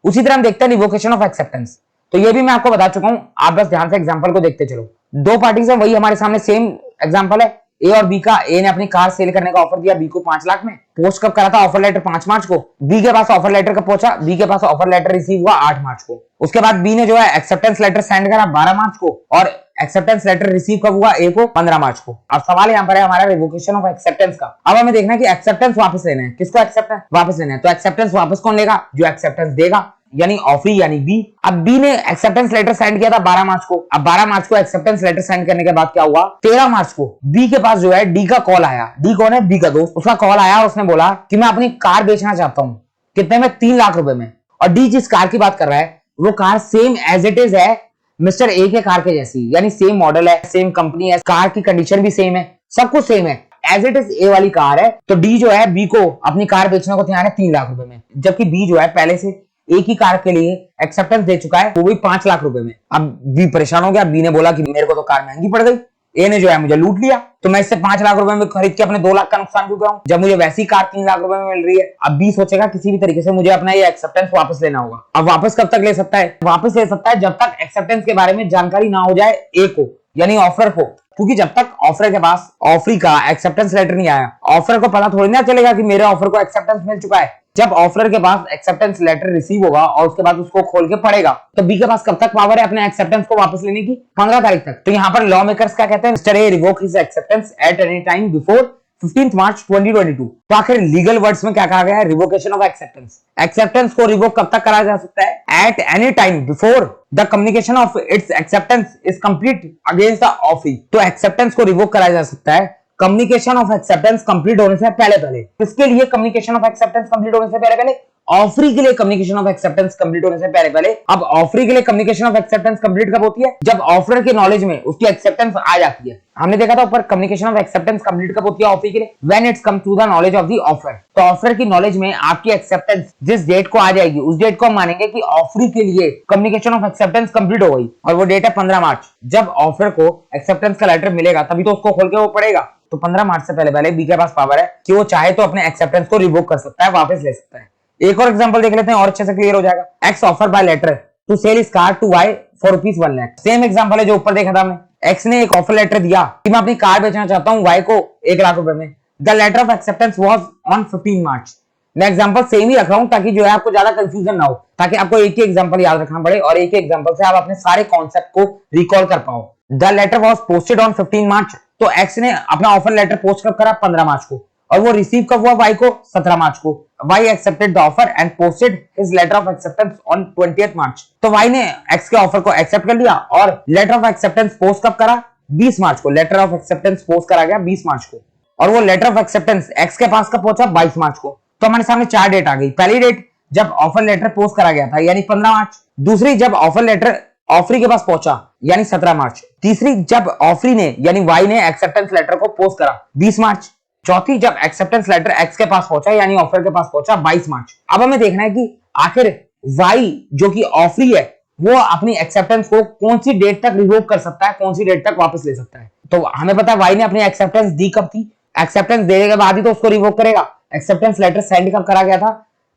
उसी तरह हम देखते हैं रिवोकेशन ऑफ एक्सेप्टेंस। तो ये भी मैं आपको बता चुका हूं, आप बस ध्यान से एग्जांपल को देखते चलो। दो पार्टीज हैं, वही हमारे सामने सेम एग्जांपल है। ए और बी का, ए ने अपनी कार सेल करने का ऑफर दिया बी को 5 लाख में। पोस्ट कब करा था? ऑफर लेटर 5 मार्च को। बी के पास ऑफर लेटर कब पहुंचा? बी के पास ऑफर लेटर रिसीव हुआ 8 मार्च को। उसके बाद बी ने जो है एक्सेप्टेंस लेटर सेंड करा 12 मार्च को और एक्सेप्टेंस लेटर रिसीव कब हुआ? ए को 15 मार्च को। अब सवाल यहाँ पर है हमारा रिवोकेशन ऑफ एक्सेप्टेंस का। अब हमें देखना है कि एक्सेप्टेंस वापस लेना है। किसको एक्सेप्टेंस वापस लेना है? तो एक्सेप्टेंस वापस कौन लेगा? जो एक्सेप्टेंस देगा, यानी ऑफरी यानी बी। अब बी ने एक्सेप्टेंस लेटर सेंड किया था 12 मार्च को। अब 12 मार्च को एक्सेप्टेंस लेटर सेंड करने के बाद क्या हुआ? 13 मार्च को बी के पास जो है डी का कॉल आया। डी कौन है? बी का दोस्त। उसका कॉल आया और उसने बोला कि मैं अपनी कार बेचना चाहता हूं। कितने में? 3 लाख रुपए में। और डी जिस कार की बात कर रहा है वो car same as it is है मिस्टर ए के कार के जैसी, यानी सेम मॉडल है, सेम कंपनी है, कार की कंडीशन भी सेम है, सब कुछ सेम है, एज इट इज ए वाली कार है। तो डी जो है बी को अपनी कार बेचने को तैयार है 3 लाख रुपए में, जबकि बी जो है पहले से एक ही कार के लिए एक्सेप्टेंस दे चुका है, वो भी 5 लाख रुपए में। अब बी परेशान हो गया। बी ने बोला कि मेरे को तो कार महंगी पड़ गई, ए ने जो है मुझे लूट लिया, तो मैं इससे 5 लाख रुपए में खरीद के अपने 2 लाख का नुकसान क्यों कराऊं, जब मुझे वैसी कार 3 लाख रुपए में मिल रही है। अब बी सोचेगा किसी भी तरीके से मुझे अपना ये एक्सेप्टेंस वापस लेना होगा। अब वापस कब तक ले सकता है? वापस ले सकता है जब तक एक्सेप्टेंस के बारे में जानकारी ना हो जाए ए को, यानी ऑफर को। क्योंकि जब तक ऑफर के पास ऑफरी का एक्सेप्टेंस लेटर नहीं आया, ऑफर को पता थोड़ी ना चलेगा कि मेरे ऑफर को एक्सेप्टेंस मिल चुका है। जब ऑफर के पास एक्सेप्टेंस लेटर रिसीव होगा और उसके बाद उसको खोल के पढ़ेगा, तो बी के पास कब तक पावर है अपने एक्सेप्टेंस को वापस लेने की? 15 तारीख तक। तो यहाँ पर लॉ मेकर्स क्या कहते हैं? Mister A revoke his acceptance eight any time before 15 मार्च 2022। तो आखिर लीगल वर्ड्स में क्या कहा गया है? Revocation of acceptance. एक्सेप्टेंस को रिवोक कब तक करा जा सकता है? Eight any time before the communication of its acceptance is complete against the offeree. तो एक्सेप्टेंस को रिवोक कराया जा सकता है कम्युनिकेशन ऑफ एक्सेप्टेंस कंप्लीट होने से पहले पहले। इसके लिए कम्युनिकेशन ऑफ एक्सेप्टेंस कंप्लीट होने से पहले पहले, ऑफरी के लिए कम्युनिकेशन ऑफ एक्सेप्टेंस कंप्लीट होने से पहले पहले। अब ऑफरी के लिए कम्युनिकेशन ऑफ एक्सेप्टेंस कंप्लीट कब होती है? जब ऑफर के नॉलेज में उसकी एक्सेप्टेंस आ जाती है। हमने देखा था ऊपर कम्युनिकेशन ऑफ एक्सेप्टेंस कंप्लीट कब होती है ऑफरी के लिए? When it's come to the knowledge of the offer. तो ऑफर की नॉलेज में आपकी एक्सेप्टेंस जिस डेट को आ जाएगी उस डेट को हम मानेंगे कि ऑफरी के लिए कम्युनिकेशन ऑफ एक्सेप्टेंस कंप्लीट हो गई, और वो डेट है 15 मार्च। जब ऑफर को एक्सेप्टेंस का लेटर मिलेगा तभी तो उसको खोल के वो पढ़ेगा। तो 15 मार्च से पहले पहले बी के पास पावर है कि वो चाहे तो अपने एक्सेप्टेंस को रिवोक कर सकता है, वापस ले सकता है। एक और एग्जांपल देख लेते हैं और अच्छे से क्लियर हो जाएगा। X offer by letter to sell his car to Y for ₹1 lakh. Same example है जो ऊपर देखा था हमने। एक्स ने एक ऑफर लेटर दिया कि मैं अपनी कार बेचना चाहता हूं वाई को 1 लाख रुपए में। The letter of acceptance was on 15 March. मैं एग्जांपल सेम ही रख रहा हूं ताकि जो है आपको ज्यादा कंफ्यूजन ना हो, ताकि आपको एक ही एग्जांपल याद रखना पड़े और एक ही एग्जांपल से आप अपने सारे कॉन्सेप्ट को रिकॉल कर पाओ। The letter was posted on 15 March. तो एक्स ने अपना ऑफर लेटर पोस्ट कब करा? 15 मार्च को। और वो रिसीव कब हुआ वाई को? 17 मार्च को। Y accepted the offer and posted his letter of acceptance on 20th March. तो वाई ने एक्स के ऑफर को एक्सेप्ट कर लिया और लेटर ऑफ एक्सेप्टेंस पोस्ट कब करा? 20 मार्च को। लेटर ऑफ एक्सेप्टेंस पोस्ट करा गया 20 मार्च को, और वो लेटर ऑफ एक्सेप्टेंस एक्स के पास कब पहुंचा? 22 मार्च को। तो हमारे सामने 4 डेट आ गई। पहली डेट जब ऑफर लेटर पोस्ट करा गया था, यानी 15 मार्च। दूसरी जब ऑफर लेटर ऑफरी के पास पहुंचा, यानी 17 मार्च। तीसरी जब ऑफरी ने यानी वाई ने एक्सेप्टेंस लेटर को पोस्ट करा 20 मार्च। चौथी जब एक्सेप्टेंस लेटर एक्स के पास पहुंचा यानी ऑफर के पास पहुंचा 22 मार्च। अब हमें देखना है कि आखिर वाई जो कि ऑफरी है वो अपनी एक्सेप्टेंस को कौन सी डेट तक रिवोक कर सकता है, कौन सी डेट तक वापस ले सकता है। तो हमें पता है वाई ने अपनी एक्सेप्टेंस दी कब थी? एक्सेप्टेंस देने के बाद ही तो उसको रिवोक करेगा। एक्सेप्टेंस लेटर सेंड कब करा गया था?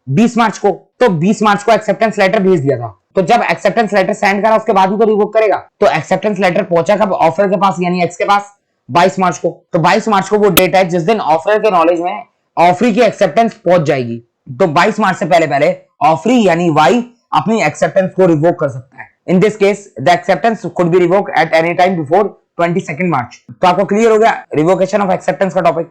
20 मार्च को। तो 20 मार्च को एक्सेप्टेंस लेटर भेज दिया था, तो जब एक्सेप्टेंस लेटर सेंड करा उसके बाद ही तो रिवोक करेगा। तो एक्सेप्टेंस लेटर पहुंचा कब? ऑफर के पास यानी एक्स के पास 22 मार्च को। तो 22 मार्च को वो डेट है जिस दिन ऑफर के नॉलेज में ऑफरी की एक्सेप्टेंस पहुंच जाएगी। तो 22 मार्च से पहले पहले ऑफरी यानी वाई अपनी एक्सेप्टेंस को रिवोक कर सकता है। इन this case the acceptance could be revoked eight any time before 22 मार्च। तो आपको क्लियर हो गया रिवोकेशन ऑफ एक्सेप्टेंस का टॉपिक।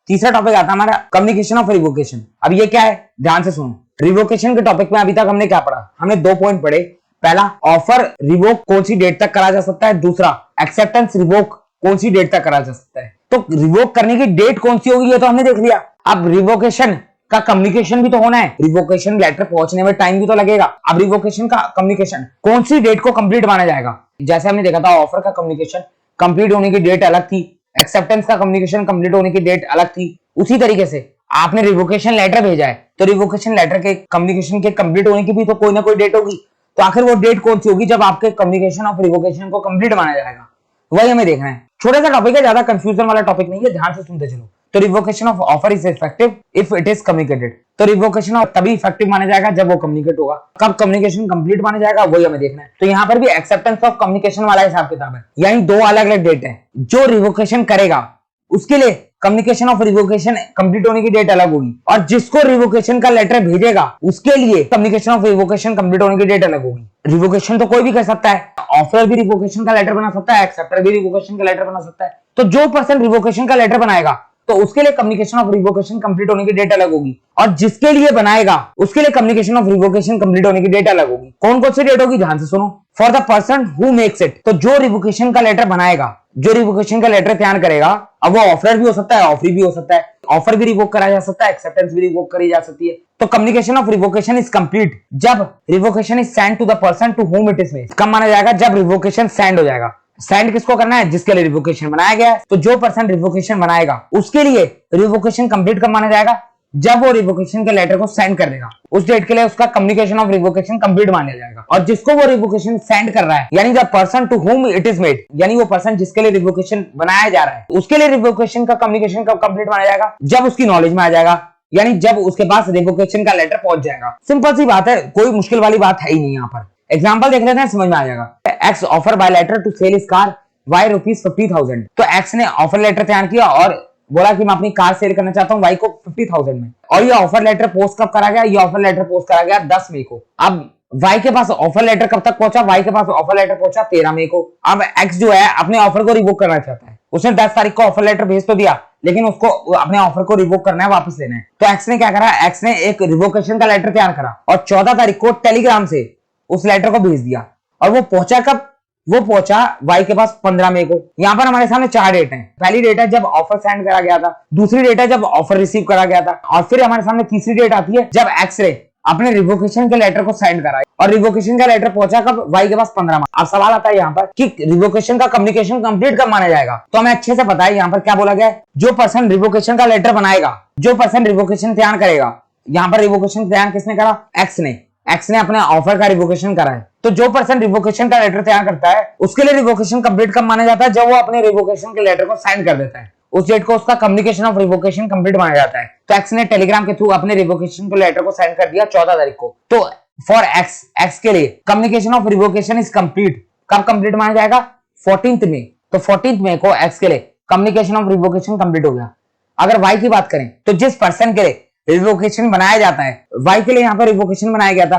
तीसरा टॉपिक आता है हमारा कम्युनिकेशन ऑफ रिवोकेशन। अब ये क्या है? ध्यान से सुनो। रिवोकेशन के टॉपिक में अभी तक हमने क्या पढ़ा? हमने 2 पॉइंट पढ़े। पहला, ऑफर रिवोक कौन सी डेट तक करा जा सकता है। दूसरा, एक्सेप्टेंस रिवोक कौन सी डेट तक करा जा सकता है। तो रिवोक करने की डेट कौन सी होगी ये तो हमने देख लिया। अब रिवोकेशन का कम्युनिकेशन भी तो होना है। रिवोकेशन लेटर पहुंचने में टाइम भी तो लगेगा। अब रिवोकेशन का कम्युनिकेशन कौन सी डेट को कंप्लीट माना जाएगा? जैसे हमने देखा था ऑफर का कम्युनिकेशन कंप्लीट होने की डेट अलग थी, एक्सेप्टेंस का कम्युनिकेशन कंप्लीट होने की डेट अलग थी। उसी तरीके से आपने रिवोकेशन लेटर भेजा है तो रिवोकेशन लेटर के कम्युनिकेशन के कंप्लीट होने की भी तो कोई ना कोई डेट होगी। तो आखिर वो डेट कौन सी होगी जब आपके कम्युनिकेशन ऑफ रिवोकेशन को कंप्लीट माना जाएगा, वही हमें देखना है। छोटा सा टॉपिक है, ज्यादा कंफ्यूजन वाला टॉपिक नहीं है, ध्यान से सुनते चलो। तो revocation of offer is effective if it is communicated. तो रिवोकेशन ऑफ तभी इफेक्टिव माना जाएगा जब वो कम्युनिकेट होगा। कब कम्युनिकेशन कंप्लीट माना जाएगा वही हमें देखना है। तो यहाँ पर भी एक्सेप्टेंस ऑफ कम्युनिकेशन वाला हिसाब किताब है, यानी दो अलग अलग डेट है। जो रिवोकेशन करेगा उसके लिए कम्युनिकेशन ऑफ रिवोकेशन कंप्लीट होने की डेट अलग होगी, और जिसको रिवोकेशन का लेटर भेजेगा उसके लिए कम्युनिकेशन ऑफ रिवोकेशन कंप्लीट होने की डेट अलग होगी। रिवोकेशन तो कोई भी कर सकता है, ऑफर भी रिवोकेशन का लेटर बना सकता है, एक्सेप्टर भी रिवोकेशन का लेटर बना सकता है। तो जो पर्सन रिवोकेशन का लेटर बनाएगा तो उसके लिए कम्युनिकेशन ऑफ रिवोकेशन कंप्लीट होने की डेट अलग होगी, और जिसके लिए बनाएगा उसके लिए कम्युनिकेशन ऑफ रिवोकेशन कंप्लीट होने की डेट अलग होगी। कौन कौन सी डेट होगी ध्यान से सुनो। For the person who makes it, तो जो रिवोकेशन का लेटर बनाएगा, जो रिवोकेशन का लेटर तैयार करेगा, अब वो ऑफर भी हो सकता है, ऑफरी भी हो सकता है, ऑफर भी रिवोक करा जा सकता है, एक्सेप्टेंस भी रिवोक करी जा सकती है। तो communication of revocation is complete जब revocation is send to the person to whom it is made. कब माना जाएगा जब रिवोकेशन सेंड हो जाएगा। सेंड किसको करना है, जिसके लिए रिवोकेशन बनाया गया है। तो जो पर्सन रिवोकेशन बनाएगा उसके लिए रिवोकेशन कंप्लीट कब माना जाएगा, जब वो रिवोकेशन के लेटर को सेंड कर देगा, उस डेट के लिए उसका कम्युनिकेशन ऑफ रिवोकेशन कंप्लीट माना जाएगा। और जिसको वो रिवोकेशन सेंड कर रहा है, यानी the person to whom it is made, यानी वो पर्सन जिसके लिए रिवोकेशन बनाया जा रहा है, उसके लिए रिवोकेशन का कम्युनिकेशन कब कंप्लीट माना जाएगा, जब उसकी नॉलेज में आ जाएगा, यानी जब उसके पास रिवोकेशन का लेटर पहुंच जाएगा। सिंपल सी बात है, कोई मुश्किल वाली बात है ही नहीं। यहाँ पर एग्जाम्पल देख लेते हैं, समझ में आ जाएगा। X offer by letter to sell his car Y ₹50,000। तो एक्स ने ऑफर लेटर तैयार किया और बोला कि मैं अपनी कार सेल करना चाहता हूं वाई को 50,000 में। और ये ऑफर लेटर पोस्ट कब करा गया, ये ऑफर लेटर पोस्ट करा गया 10 मई को। अब वाई के पास ऑफर लेटर कब तक पहुंचा, वाई के पास ऑफर लेटर पहुंचा 13 मई को। अब एक्स जो है अपने ऑफर को रिवोक करना चाहता है। उसने 10 तारीख को ऑफर लेटर भेज तो दिया, लेकिन उसको अपने ऑफर को रिवोक करना है, वापस लेना है। तो एक्स ने क्या करा, एक्स ने एक रिवोकेशन का लेटर तैयार करा और 14 तारीख को टेलीग्राम से उस लेटर को भेज दिया। और वो पहुंचा कब, वो पहुंचा वाई के पास 15 मई को। यहाँ पर हमारे सामने 4 डेट हैं। पहली डेट है जब ऑफर सेंड करा गया था, दूसरी डेट है जब ऑफर रिसीव करा गया था, और फिर हमारे सामने तीसरी डेट आती है जब एक्स ने अपने रिवोकेशन के लेटर को सेंड करा। और रिवोकेशन का लेटर पहुंचा कब, वाई के पास 15 मई। अब सवाल आता है यहाँ पर कि रिवोकेशन का कम्युनिकेशन कंप्लीट कब माना जाएगा। तो हमें अच्छे से पता है यहाँ पर क्या बोला गया है, जो पर्सन रिवोकेशन का लेटर बनाएगा, जो पर्सन रिवोकेशन तैयार करेगा। यहाँ पर रिवोकेशन तैयार किसने करा, एक्स ने। एक्स ने अपने ऑफर का रिवोकेशन करा है। तो जो पर्सन रिवोकेशन का लेटर तैयार करता है उसके लिए रिवोकेशन कंप्लीट कब माना जाता है, जब वो अपने रिवोकेशन के लेटर को साइन कर देता है। उस डेट को उसका कम्युनिकेशन ऑफ रिवोकेशन कंप्लीट माना जाता है। तो एक्स ने टेलीग्राम के थ्रू अपने रिवोकेशन के लेटर को साइन कर दिया 14 तारीख को। तो फॉर एक्स, एक्स के लिए communication of revocation is complete. कब कंप्लीट माना जाएगा, 14 मई। तो 14 मई को एक्स के लिए कम्युनिकेशन ऑफ रिवोकेशन कंप्लीट हो गया। अगर वाई की बात करें तो जिस पर्सन के लिए रिवोकेशन बनाया जाता है, वाई के लिए यहाँ पर रिवोकेशन बनाया गया था,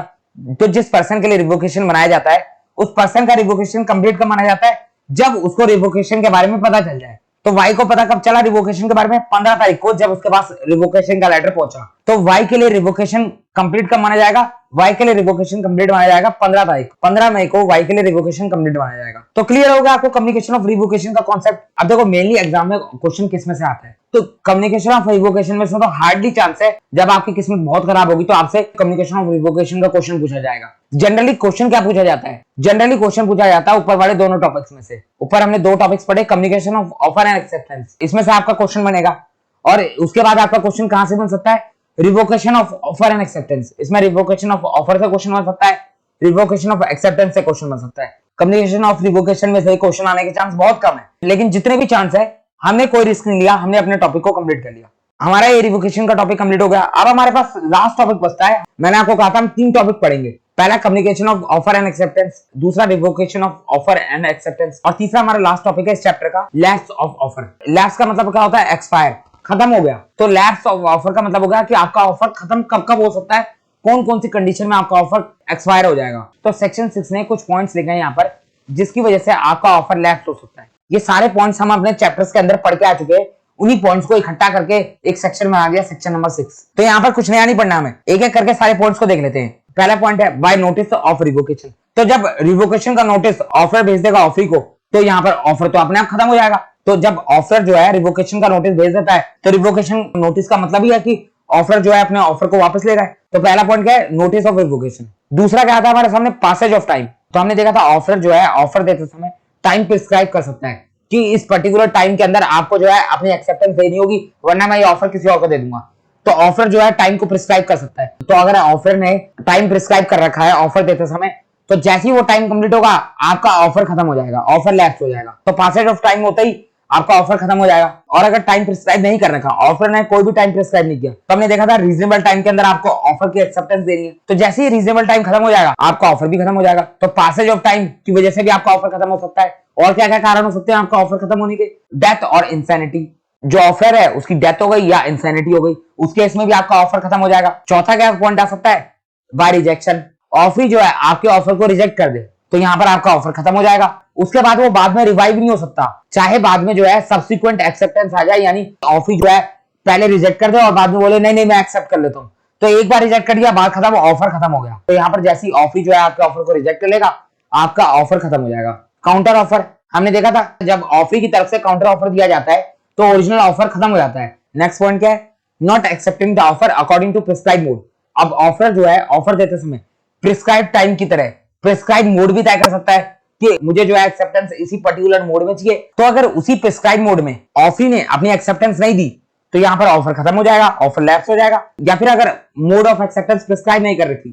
तो जिस पर्सन के लिए रिवोकेशन बनाया जाता है उस पर्सन का रिवोकेशन कंप्लीट कब माना जाता है, जब उसको रिवोकेशन के बारे में पता चल जाए। तो वाई को पता कब चला रिवोकेशन के बारे में, 15 तारीख को, जब उसके पास रिवोकेशन का लेटर पहुंचा। तो वाई के लिए रिवोकेशन कंप्लीट कब माना जाएगा, वाई के लिए रिवोकेशन कंप्लीट माना जाएगा 15 तारीख, 15 मई को वाई के लिए रिवोकेशन कंप्लीट माना जाएगा। तो क्लियर हो गया आपको कम्युनिकेशन ऑफ रिवोकेशन का कॉन्सेप्ट। अब देखो मेनली एग्जाम में क्वेश्चन किस में से आता है, तो कम्युनिकेशन ऑफ रिवोकेशन में से तो हार्डली चांस है जब आपकी किस्मत बहुत खराब होगी तो आपसे कम्युनिकेशन ऑफ रिवोकेशन का क्वेश्चन पूछा जाएगा। जनरली क्वेश्चन क्या पूछा जाता है, जनरली क्वेश्चन पूछा जाता है ऊपर वाले दोनों टॉपिक्स में से। ऊपर हमने 2 टॉपिक्स पढ़े, communication of offer and acceptance, इसमें से आपका क्वेश्चन बनेगा। और उसके बाद आपका क्वेश्चन कहां से बन सकता है, revocation of offer and acceptance. इसमें रिवोकेशन ऑफ ऑफर से क्वेश्चन बन सकता है, रिवोकेशन ऑफ एक्सेप्टेंस से क्वेश्चन बन सकता है। कम्युनिकेशन ऑफ रिवोकेशन में से क्वेश्चन आने के चांस बहुत कम है, लेकिन जितने भी चांस है हमने कोई रिस्क नहीं लिया, हमने अपने टॉपिक को कंप्लीट कर लिया। हमारा ये रिवोकेशन का टॉपिक कंप्लीट हो गया। अब हमारे पास लास्ट टॉपिक बचता है। मैंने आपको कहा था हम 3 टॉपिक पढ़ेंगे। पहला communication of offer and acceptance, दूसरा revocation of offer and acceptance, और तीसरा हमारा लास्ट टॉपिक है इस चैप्टर का, लैप्स ऑफ ऑफर। लैप्स का मतलब क्या होता है, एक्सपायर, खत्म हो गया। तो लैप्स ऑफ ऑफर का मतलब हो गया कि आपका ऑफर खत्म कब कब हो सकता है, कौन कौन सी कंडीशन में आपका ऑफर एक्सपायर हो जाएगा। तो सेक्शन 6 ने कुछ पॉइंट्स लिखे हैं यहाँ पर जिसकी वजह से आपका ऑफर लैप्स हो सकता है। ये सारे पॉइंट्स हम अपने चैप्टर्स के अंदर पढ़ के आ चुके हैं, उन्हीं पॉइंट्स को इकट्ठा करके एक सेक्शन में आ गया, सेक्शन नंबर 6। तो यहाँ पर कुछ नया नहीं पढ़ना, हमें एक एक करके सारे पॉइंट्स को देख लेते हैं। पहला पॉइंट है बाय नोटिस ऑफ रिवोकेशन। तो जब रिवोकेशन का नोटिस ऑफर भेज देगा ऑफरी को, तो यहाँ पर ऑफर तो अपने आप खत्म हो जाएगा। तो जब ऑफर जो है रिवोकेशन का नोटिस भेज देता है तो रिवोकेशन नोटिस का मतलब ही है कि ऑफर जो है अपने ऑफर को वापस ले रहा है। तो पहला पॉइंट क्या है, नोटिस ऑफ रिवोकेशन। दूसरा क्या था हमारे सामने, पासेज ऑफ टाइम। तो हमने देखा था ऑफर जो है ऑफर देते समय टाइम प्रिस्क्राइब कर सकता है कि इस पर्टिकुलर टाइम के अंदर आपको जो है अपनी एक्सेप्टेंस देनी होगी, वरना मैं ये ऑफर किसी और को दे दूंगा। तो ऑफर जो है टाइम को प्रिस्क्राइब कर सकता है। तो अगर ऑफर ने टाइम प्रिस्क्राइब कर रखा है ऑफर देते समय, तो जैसे ही वो टाइम कंप्लीट होगा आपका ऑफर खत्म हो जाएगा, ऑफर लैप्स हो जाएगा। तो पासेज ऑफ टाइम होता ही आपका ऑफर खत्म हो जाएगा। और अगर टाइम प्रिस्क्राइब नहीं कर रखा, ऑफर ने कोई भी टाइम प्रिस्क्राइब नहीं किया, तो हमने देखा था रीजनेबल टाइम के अंदर आपको ऑफर की एक्सेप्टेंस देनी है। तो जैसे ही रीजनेबल टाइम खत्म हो जाएगा आपका ऑफर भी खत्म हो जाएगा। तो पासेज ऑफ टाइम की वजह से भी आपका ऑफर खत्म हो सकता है। और क्या क्या कारण हो सकते हैं आपका ऑफर खत्म होने के? डेथ और इंसैनिटी। जो ऑफर है उसकी डेथ हो गई या इंसैनिटी हो गई, उस केस में भी आपका ऑफर खत्म हो जाएगा। चौथा क्या पॉइंट आ सकता है? Bye rejection. ऑफर जो है आपके ऑफर को रिजेक्ट कर दे, तो यहां पर आपका ऑफर खत्म हो जाएगा। उसके बाद वो बाद में रिवाइव नहीं हो सकता, चाहे बाद में जो है सब्सिक्वेंट एक्सेप्टेंस आ जाए, यानी ऑफर जो है पहले रिजेक्ट कर दे और बाद में बोले नहीं नहीं मैं एक्सेप्ट कर लेता हूं। तो एक बार रिजेक्ट कर दिया, बात खत्म, ऑफर खत्म हो गया। तो यहाँ पर जैसी ऑफर जो है आपके ऑफर को रिजेक्ट कर लेगा, आपका ऑफर खत्म हो जाएगा। काउंटर ऑफर हमने देखा था, जब ऑफर की तरफ से काउंटर ऑफर दिया जाता है तो ओरिजिनल ऑफर खत्म हो जाता है। नेक्स्ट पॉइंट क्या है? Not accepting the offer according to prescribe mode. अब ऑफर जो है ऑफर देते समय प्रिस्क्राइब टाइम की तरह प्रिस्क्राइब मोड भी तय कर सकता है कि मुझे जो है एक्सेप्टेंस इसी पर्टिकुलर मोड में चाहिए। तो अगर उसी प्रिस्क्राइब मोड में ऑफर ने अपनी एक्सेप्टेंस नहीं दी, तो यहां पर ऑफर खत्म हो जाएगा, ऑफर लैप्स हो जाएगा। या फिर अगर मोड ऑफ एक्सेप्टेंस प्रिस्क्राइब नहीं कर रखी,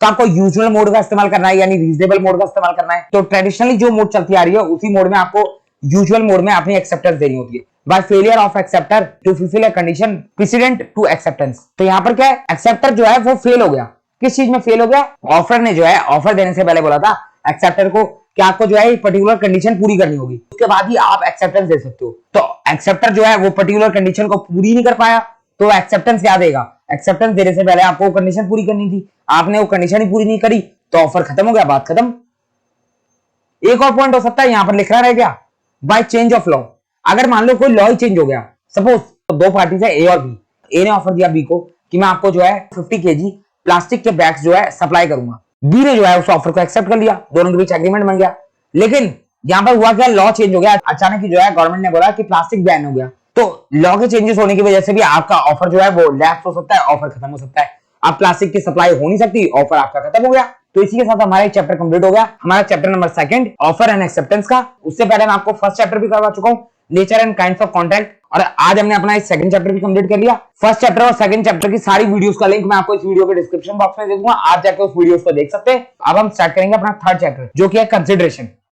तो आपको यूजुअल मोड का इस्तेमाल करना है, यानी रीजनेबल मोड का इस्तेमाल करना है। तो ट्रेडिशनली जो मोड चलती आ रही है उसी मोड में आपको यूजुअल मोड में अपनी एक्सेप्टेंस देनी होती है। By failure of acceptor to fulfil a condition president to acceptance. तो यहां पर क्या है? एक्सेप्टर जो है वो फेल हो गया। किस चीज में फेल हो गया? ऑफर ने जो है ऑफर देने से पहले बोला था एक्सेप्टर को कि आपको जो है पर्टिकुलर कंडीशन पूरी करनी होगी, उसके बाद ही आप एक्सेप्टेंस दे सकते हो। तो एक्सेप्टर जो है वो पर्टिकुलर कंडीशन को पूरी नहीं कर पाया, तो एक्सेप्टेंस क्या देगा? एक्सेप्टेंस देने से पहले आपको कंडीशन पूरी करनी थी, आपने वो कंडीशन ही पूरी नहीं करी, तो ऑफर खत्म हो गया, बात खत्म। एक और पॉइंट हो सकता है, यहां पर लिख रहा रह गया बाय चेंज ऑफ लॉ। अगर मान लो कोई लॉ ही चेंज हो गया, सपोज दो पार्टीज है ए और बी। ए ने ऑफर दिया बी को कि मैं आपको जो है 50 केजी प्लास्टिक के बैग्स जो है सप्लाई करूंगा। बी ने जो है उस ऑफर को एक्सेप्ट कर लिया, दोनों के बीच एग्रीमेंट बन गया। लेकिन यहां पर हुआ क्या? लॉ चेंज हो गया, अचानक ही जो है गवर्नमेंट ने बोला कि प्लास्टिक बैन हो गया। तो लॉ के चेंजेस होने की वजह से भी आपका ऑफर जो है वो लैप्स हो सकता है, ऑफर खत्म हो सकता है। अब प्लास्टिक की सप्लाई हो नहीं सकती, ऑफर आपका खत्म हो गया। तो इसी के साथ हमारा चैप्टर कंप्लीट हो गया, हमारा chapter number 2 offer and acceptance का। उससे पहले मैं आपको फर्स्ट चैप्टर भी करवा चुका हूं, nature and kinds of contract, और आज हमने अपना सेकंड चैप्टर भी कंप्लीट कर लिया। फर्स्ट चैप्टर और सेकंड चैप्टर की सारी वीडियोस का लिंक मैं आपको इस वीडियो के डिस्क्रिप्शन बॉक्स में दे दूंगा, आप जाकर उस वीडियोस को देख सकते हैं। अब हम स्टार्ट करेंगे अपना थर्ड चैप्टर, जो कि है कंसिडरेशन।